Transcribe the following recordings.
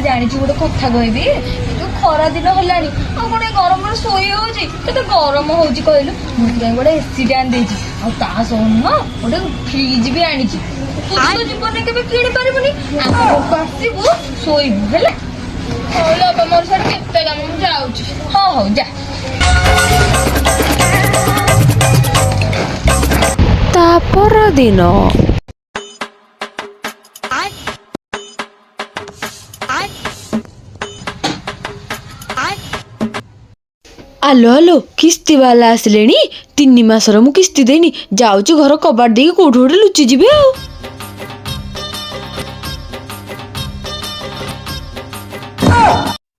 ଜାଣିଛୁ ଗୋଟେ କଥା କହିବି ଖରା ଦିନ ହେଲାଣି ଆଉ କଣ ଗରମରେ ଶୋଇ ହଉଛି କେତେ ଗରମ ହଉଛି କହିଲୁ ମୁଁ ସେଥିପାଇଁ ଗୋଟେ ଏସିଟେ ଆଣିଦେଇଛି ଆଉ ତା ସହ ଗୋଟେ ଫ୍ରିଜ ବି ଆଣିଛି ତୁ ତ ଜୀବନରେ କେବେ କିଣି ପାରିବୁନି ଆମ ଘରକୁ ଆସିବୁ ଶୋଇବୁ ହେଲା ହଉ ବାପା ମୋର ସାର୍ କେତେ କାମ ମୁଁ ଯାଉଛି ହଁ ହଉ ଯା ତା ପରଦିନ ଆଲୋ ଆଲୋ କିସ୍ତି ବାଲା ଆସିଲେଣି 3 ମାସର ମୁଁ କିସ୍ତି ଦେଇନି ଯାଉଛି ଘର କବାଟ ଦେଇକି କୋଉଠି ଗୋଟେ ଲୁଚିଯିବି ଆଉ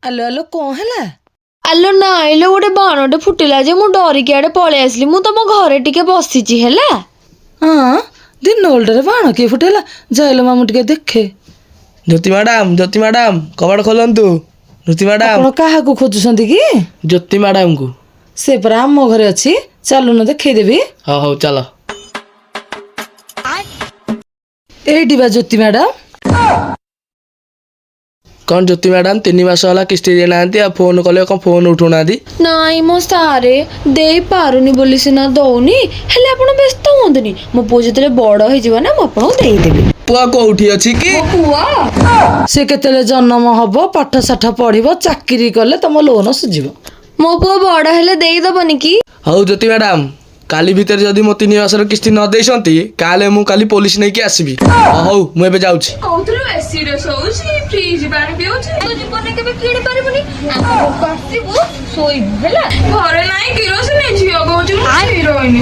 ଆଲୋ ଆଲୋ କଣ ହେଲା? ଆଲୋ ନାଇଲୋ ଗୋଟେ ବାଣଟେ ଫୁଟିଲା ଯେ ମୁଁ ଡରିକି ଆଡେ ପଳେଇ ଆସିଲି ମୁଁ ତମ ଘରେ ଟିକେ ବସିଛି ହେଲା ହଁ ଦିନ ଓଲଟାରେ ବାଣ କିଏ ଫୁଟେଇଲା ଯାଇଲ ମାମୁଁ ଟିକେ ଦେଖେ। ଜ୍ୟୋତି ମ୍ୟାଡାମ କବାଟ ଖୋଲନ୍ତୁ। ଜ୍ୟୋତି ମ୍ୟାଡାମ ଆପଣ କାହାକୁ ଖୋଜୁଛନ୍ତି କି? ଜ୍ୟୋତି ମ୍ୟାଡାମକୁ। ସେ ପରା ଆମ ଘରେ ଅଛି ଚାଲୁନ ଦେଖେଇଦେବି। ହଉ ଚାଲ। ଏଇଠି ବା ଜ୍ୟୋତି ମ୍ୟାଡାମ। କଣ ଜ୍ୟୋତି ମ୍ୟାଡାମ 3 ମାସ ହେଲା କିସ୍ତି ଦେଇନାହାନ୍ତି ଆଉ ଫୋନ କଲେ କଣ ଫୋନ ଉଠୁନାହାନ୍ତି? ନାଇଁ ମୋ ସାରେ ଦେଇ ପାରୁନି ବୋଲି ସିନା ଦଉନି ହେଲେ ଆପଣ ବ୍ୟସ୍ତ ହୁଅନ୍ତୁନି ମୋ ପୁଅ ଯେତେବେଳେ ବଡ ହେଇଯିବ ନା ମୁଁ ଆପଣଙ୍କୁ ଦେଇଦେବି ପୁଅ କୋଉଠି ଅଛି କି? ସେ କେତେବେଳେ ଜନ୍ମ ହବ ପାଠ ସାଠ ପଢିବ ଚାକିରି କଲେ ତମ ଲୋନ ସୁଝିବ। ମୋ ପୁଅ ବଡ ହେଲେ ଦେଇଦବନି କି? ହଉ ଜ୍ୟୋତି ମ୍ୟାଡାମ କାଲି ଭିତରେ ଯଦି ମୋ 3 ମାସର କିସ୍ତି ନ ଦେଇଛନ୍ତି ତାହେଲେ ମୁଁ କାଲି ପୋଲିସ ନେଇକି ଆସିବି। ହଉ ମୁଁ ଏବେ ଯାଉଛି। କହୁଥିଲୁ ଏସିରେ ଶୋଉଛି ଫ୍ରିଜ ପାଣି ପିଉଛି ତୁ ଜୀବନରେ କେବେ କିଣି ପାରିବୁନି ଆମ ଘରକୁ ଆସିବୁ ଶୋଇବୁ ହେଲା ଘରେ ନାହିଁ କିରୋସିନି ଝିଅ କହୁଛି ମୁଁ ହିରୋଇନି